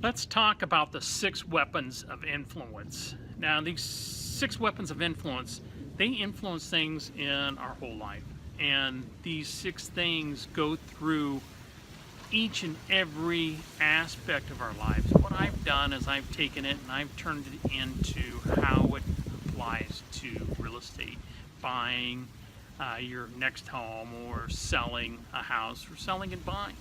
Let's talk about the 6 weapons of influence. Now, these 6 weapons of influence, they influence things in our whole life. And these 6 things go through each and every aspect of our lives. What I've done is I've taken it and I've turned it into how it applies to real estate, buying your next home, or selling a house, or selling and buying.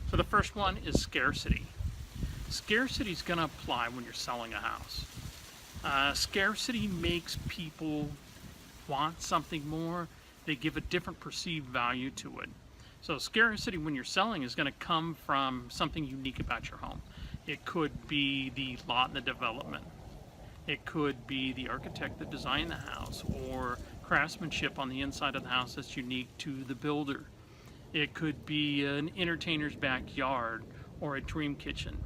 So the first one is scarcity. Scarcity is going to apply when you're selling a house. Scarcity makes people want something more. They give a different perceived value to it. So scarcity when you're selling is going to come from something unique about your home. It could be the lot and the development. It could be the architect that designed the house, or craftsmanship on the inside of the house that's unique to the builder. It could be an entertainer's backyard or a dream kitchen.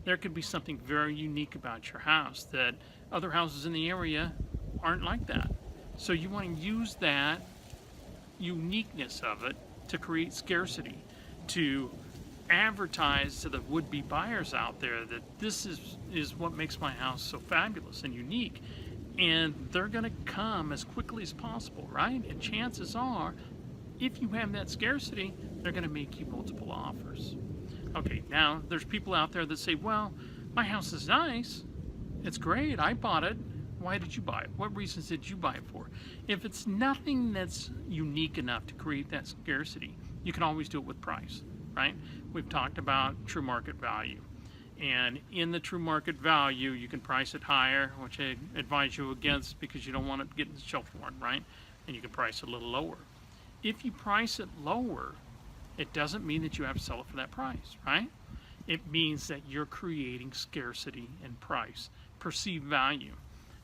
There could be something very unique about your house that other houses in the area aren't like that. So you want to use that uniqueness of it to create scarcity, to advertise to the would-be buyers out there that this is what makes my house so fabulous and unique. And they're going to come as quickly as possible, right? And chances are, if you have that scarcity, they're going to make you multiple offers. Okay, now there's people out there that say, well, my house is nice, it's great, I bought it. Why did you buy it? What reasons did you buy it for? If it's nothing that's unique enough to create that scarcity, you can always do it with price, right? We've talked about true market value. And in the true market value, you can price it higher, which I advise you against because you don't want it to get in the shelf worn, right? And you can price it a little lower. If you price it lower, it doesn't mean that you have to sell it for that price, right? It means that you're creating scarcity in price, perceived value.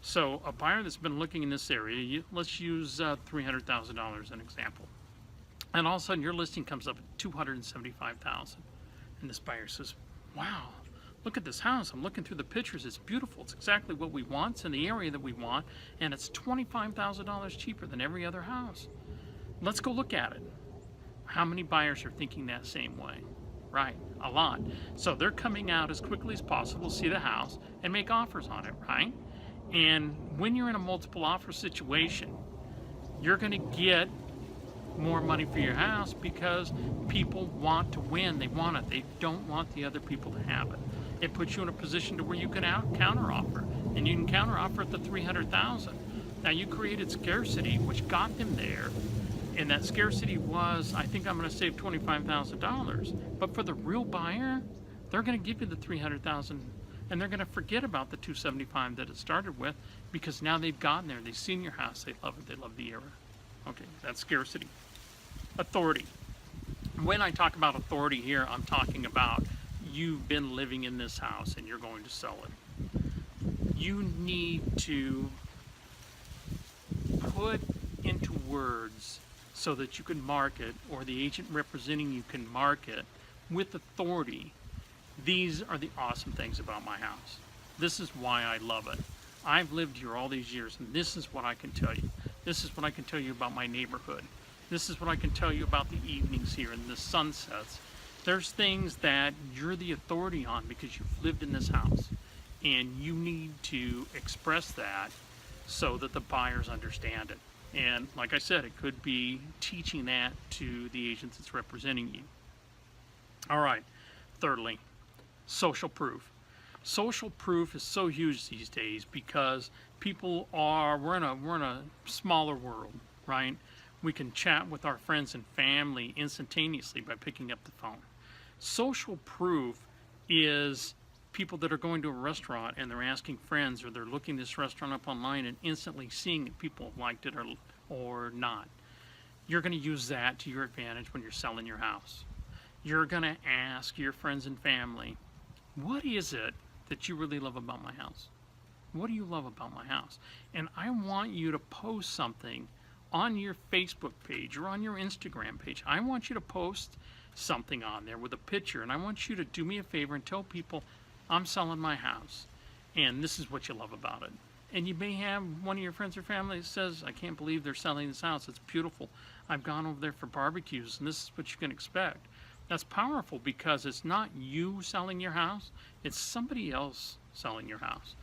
So a buyer that's been looking in this area, let's use $300,000 as an example. And all of a sudden your listing comes up at $275,000. And this buyer says, wow, look at this house. I'm looking through the pictures. It's beautiful. It's exactly what we want. It's in the area that we want. And it's $25,000 cheaper than every other house. Let's go look at it. How many buyers are thinking that same way? Right, a lot. So they're coming out as quickly as possible to see the house and make offers on it, right? And when you're in a multiple offer situation, you're going to get more money for your house because people want to win. They want it. They don't want the other people to have it. It puts you in a position to where you can counter offer, and you can counter offer at the $300,000. Now you created scarcity, which got them there. And that scarcity was, I think I'm going to save $25,000. But for the real buyer, they're going to give you the $300,000, and they're going to forget about the $275,000 that it started with, because now they've gotten there. They've seen your house. They love it. They love the area. Okay, that's scarcity. Authority. When I talk about authority here, I'm talking about you've been living in this house and you're going to sell it. You need to put into words so that you can market, or the agent representing you can market with authority. These are the awesome things about my house. This is why I love it. I've lived here all these years, and this is what I can tell you. This is what I can tell you about my neighborhood. This is what I can tell you about the evenings here and the sunsets. There's things that you're the authority on because you've lived in this house, and you need to express that so that the buyers understand it. And like I said, it could be teaching that to the agent that's representing you. All right, thirdly, social proof. Social proof is so huge these days because we're in a smaller world, right? We can chat with our friends and family instantaneously by picking up the phone. Social proof is people that are going to a restaurant and they're asking friends, or they're looking this restaurant up online and instantly seeing if people have liked it or not. You're going to use that to your advantage when you're selling your house. You're going to ask your friends and family, what is it that you really love about my house? What do you love about my house? And I want you to post something on your Facebook page or on your Instagram page. I want you to post something on there with a picture, and I want you to do me a favor and tell people, I'm selling my house, and this is what you love about it. And you may have one of your friends or family that says, I can't believe they're selling this house. It's beautiful. I've gone over there for barbecues, and this is what you can expect. That's powerful because it's not you selling your house, it's somebody else selling your house.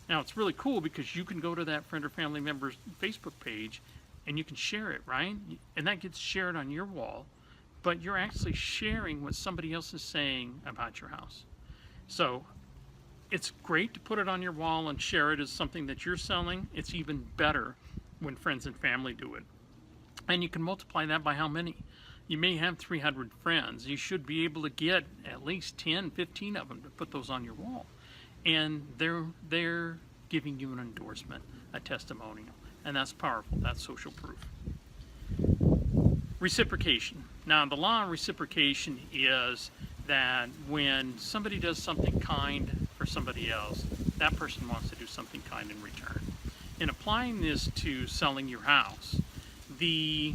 Now, it's really cool because you can go to that friend or family member's Facebook page and you can share it, right? And that gets shared on your wall, but you're actually sharing what somebody else is saying about your house. So it's great to put it on your wall and share it as something that you're selling. It's even better when friends and family do it. And you can multiply that by how many? You may have 300 friends. You should be able to get at least 10, 15 of them to put those on your wall. And they're giving you an endorsement, a testimonial. And that's powerful. That's social proof. Reciprocation. Now, the law of reciprocation is that when somebody does something kind for somebody else, that person wants to do something kind in return. In applying this to selling your house, the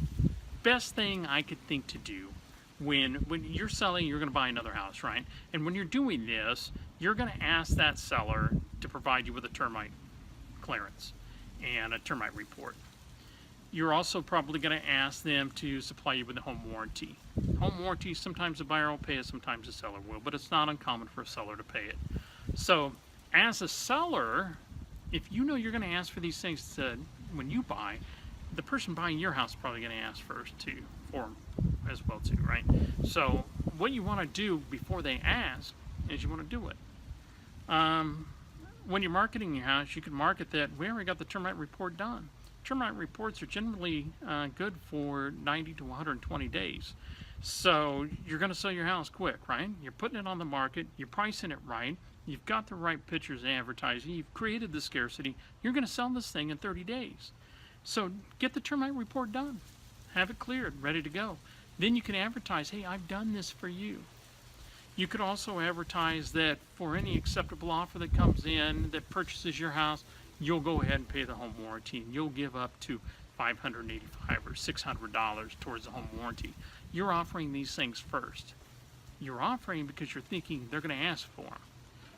best thing I could think to do when you're selling, you're going to buy another house, right? And when you're doing this, you're going to ask that seller to provide you with a termite clearance and a termite report. You're also probably going to ask them to supply you with a home warranty. Home warranty, sometimes the buyer will pay it, sometimes the seller will, but it's not uncommon for a seller to pay it. So as a seller, if you know you're going to ask for these things when you buy, the person buying your house is probably going to ask first too, for them as well too, right? So what you want to do before they ask is you want to do it. When you're marketing your house, you can market that we already got the termite report done. Termite reports are generally good for 90 to 120 days. So you're going to sell your house quick, right? You're putting it on the market, you're pricing it right, you've got the right pictures and advertising, you've created the scarcity, you're going to sell this thing in 30 days. So get the termite report done, have it cleared, ready to go. Then you can advertise, hey, I've done this for you. You could also advertise that for any acceptable offer that comes in that purchases your house, you'll go ahead and pay the home warranty, and you'll give up to $585 or $600 towards the home warranty. You're offering these things first. You're offering because you're thinking they're going to ask for them.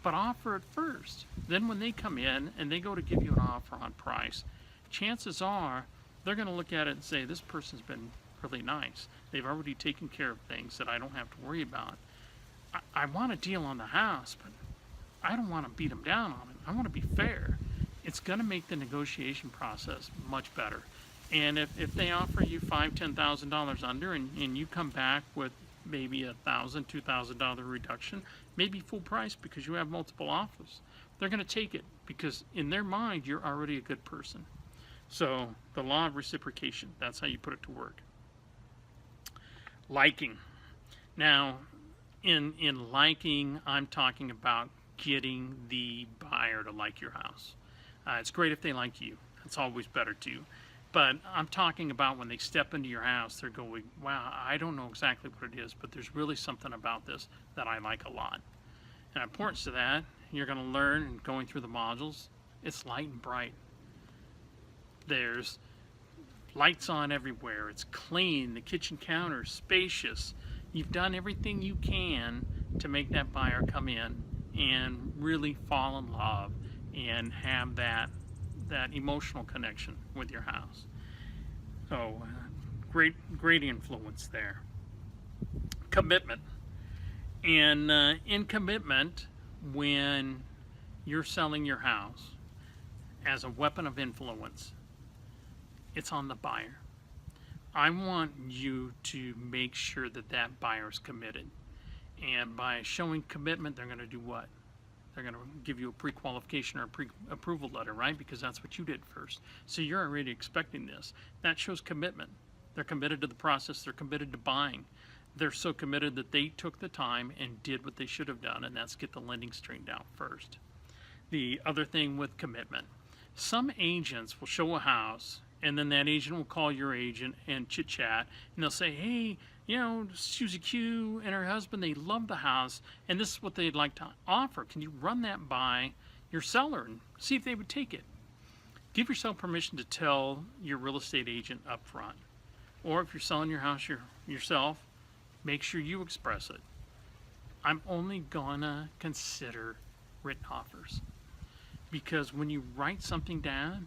But offer it first. Then when they come in and they go to give you an offer on price, chances are they're going to look at it and say, this person's been really nice. They've already taken care of things that I don't have to worry about. I want a deal on the house, but I don't want to beat them down on it. I want to be fair. It's going to make the negotiation process much better. And if they offer you $5,000, $10,000 under and you come back with maybe $1,000, $2,000 reduction, maybe full price because you have multiple offers, they're going to take it because in their mind, you're already a good person. So the law of reciprocation, that's how you put it to work. Liking. Now, in liking, I'm talking about getting the buyer to like your house. It's great if they like you. It's always better too. But I'm talking about when they step into your house, they're going, wow, I don't know exactly what it is, but there's really something about this that I like a lot. And importance to that, you're going to learn in going through the modules, it's light and bright. There's lights on everywhere. It's clean. The kitchen counter is spacious. You've done everything you can to make that buyer come in and really fall in love and have that emotional connection with your house. So great influence there. Commitment. And in commitment, when you're selling your house as a weapon of influence, it's on the buyer. I want you to make sure that that buyer is committed. And by showing commitment, they're going to do what? They're going to give you a pre-qualification or a pre-approval letter, right? Because that's what you did first. So you're already expecting this. That shows commitment. They're committed to the process. They're committed to buying. They're so committed that they took the time and did what they should have done, and that's get the lending straightened out first. The other thing with commitment, some agents will show a house, and then that agent will call your agent and chit-chat, and they'll say, hey, you know, Susie Q and her husband, they love the house, and this is what they'd like to offer. Can you run that by your seller and see if they would take it? Give yourself permission to tell your real estate agent up front. Or if you're selling your house yourself, make sure you express it. I'm only gonna consider written offers. Because when you write something down,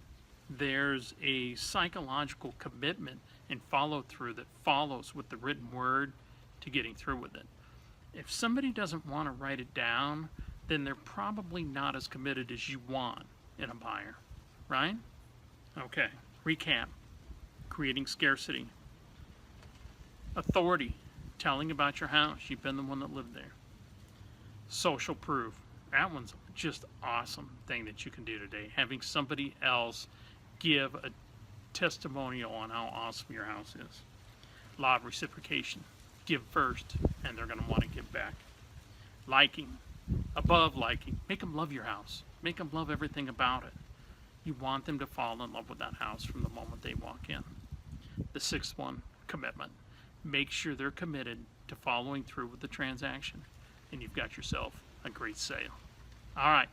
there's a psychological commitment and follow through that follows with the written word to getting through with it. If somebody doesn't want to write it down, then they're probably not as committed as you want in a buyer, right? Okay, recap. Creating scarcity. Authority, telling about your house. You've been the one that lived there. Social proof. That one's just awesome thing that you can do today. Having somebody else give a testimonial on how awesome your house is. Law of reciprocation. Give first, and they're going to want to give back. Liking. Above liking. Make them love your house. Make them love everything about it. You want them to fall in love with that house from the moment they walk in. The sixth one, commitment. Make sure they're committed to following through with the transaction, and you've got yourself a great sale. All right,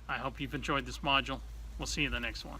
I hope you've enjoyed this module. We'll see you in the next one.